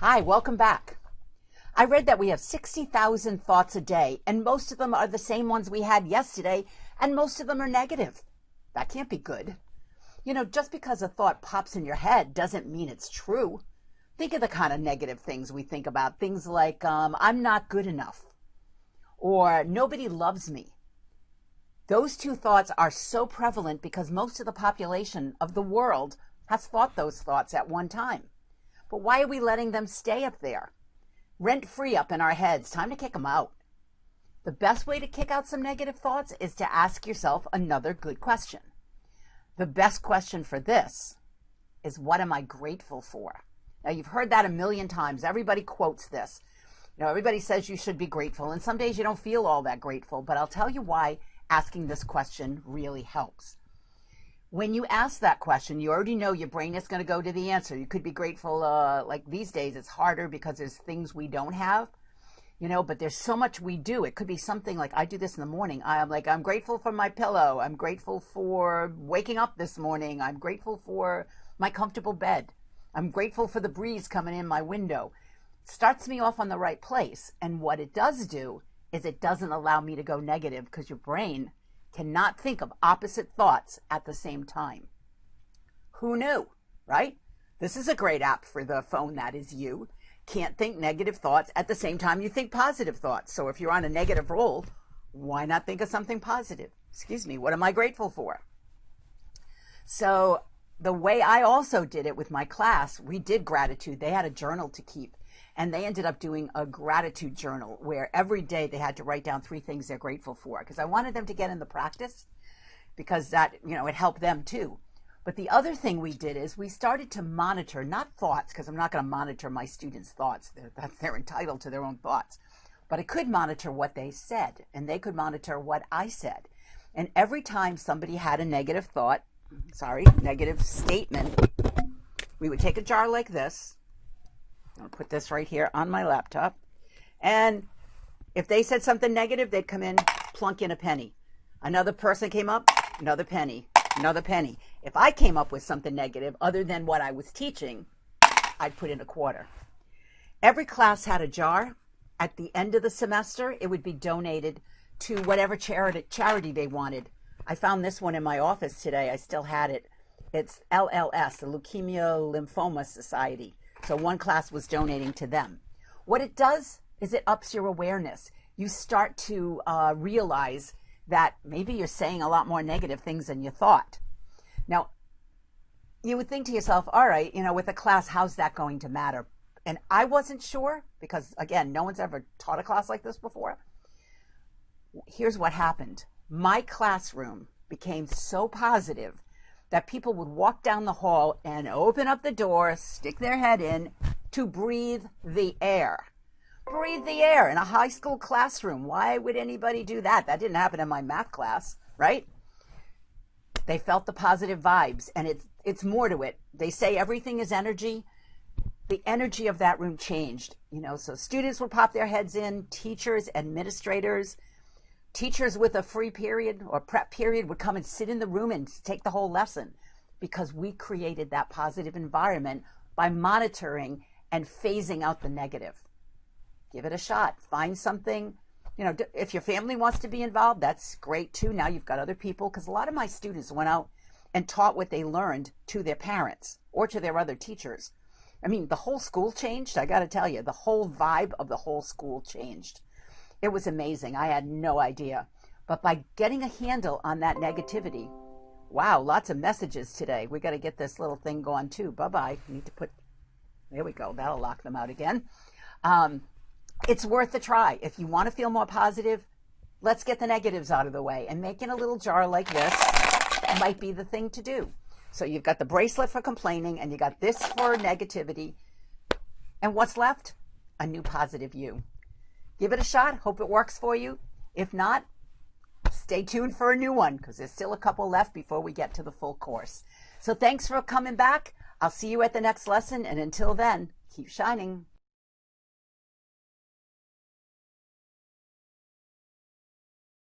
Hi, welcome back. I read that we have 60,000 thoughts a day, and most of them are the same ones we had yesterday, and most of them are negative. That can't be good. Just because a thought pops in your head doesn't mean it's true. Think of the kind of negative things we think about. Things like, I'm not good enough, or nobody loves me. Those two thoughts are so prevalent because most of the population of the world has thought those thoughts at one time. But why are we letting them stay up there? Rent free up in our heads. Time to kick them out. The best way to kick out some negative thoughts is to ask yourself another good question. The best question for this is, what am I grateful for? Now, you've heard that a million times. Everybody quotes this. Everybody says you should be grateful, and some days you don't feel all that grateful, but I'll tell you why asking this question really helps. When you ask that question, you already know your brain is going to go to the answer. You could be grateful, like these days it's harder because there's things we don't have, but there's so much we do. It could be something like, I do this in the morning. I'm grateful for my pillow. I'm grateful for waking up this morning. I'm grateful for my comfortable bed. I'm grateful for the breeze coming in my window. It starts me off on the right place. And what it does do is it doesn't allow me to go negative, because your brain cannot think of opposite thoughts at the same time. Who knew, right? This is a great app for the phone that is you. Can't think negative thoughts at the same time you think positive thoughts. So if you're on a negative roll, why not think of something positive? Excuse me, what am I grateful for? So the way I also did it with my class, we did gratitude. They had a journal to keep. And they ended up doing a gratitude journal where every day they had to write down 3 things they're grateful for, because I wanted them to get in the practice, because that, it helped them too. But the other thing we did is we started to monitor, not thoughts, because I'm not going to monitor my students' thoughts. They're entitled to their own thoughts. But I could monitor what they said, and they could monitor what I said. And every time somebody had a negative negative statement, we would take a jar like this. I'll put this right here on my laptop. And if they said something negative, they'd come in, plunk in a penny. Another person came up, another penny, another penny. If I came up with something negative other than what I was teaching, I'd put in a quarter. Every class had a jar. At the end of the semester, it would be donated to whatever charity they wanted. I found this one in my office today. I still had it. It's LLS, the Leukemia Lymphoma Society. So one class was donating to them. What it does is it ups your awareness. You start to realize that maybe you're saying a lot more negative things than you thought. Now, you would think to yourself, all right, with a class, how's that going to matter? And I wasn't sure because, again, no one's ever taught a class like this before. Here's what happened. My classroom became so positive that people would walk down the hall and open up the door, stick their head in to breathe the air. Breathe the air in a high school classroom. Why would anybody do that? That didn't happen in my math class, right? They felt the positive vibes, and it's more to it. They say everything is energy. The energy of that room changed, so students would pop their heads in, teachers, administrators, teachers with a free period or prep period would come and sit in the room and take the whole lesson, because we created that positive environment by monitoring and phasing out the negative. Give it a shot. Find something. If your family wants to be involved, that's great too. Now you've got other people, because a lot of my students went out and taught what they learned to their parents or to their other teachers. I mean, the whole school changed. I got to tell you, the whole vibe of the whole school changed. It was amazing. I had no idea. But by getting a handle on that negativity, wow, lots of messages today. We got to get this little thing going too. Bye-bye. Need to put, there we go. That'll lock them out again. It's worth a try. If you want to feel more positive, let's get the negatives out of the way. And making a little jar like this might be the thing to do. So you've got the bracelet for complaining, and you got this for negativity. And what's left? A new positive you. Give it a shot. Hope it works for you. If not, stay tuned for a new one, because there's still a couple left before we get to the full course. So thanks for coming back. I'll see you at the next lesson. And until then, keep shining.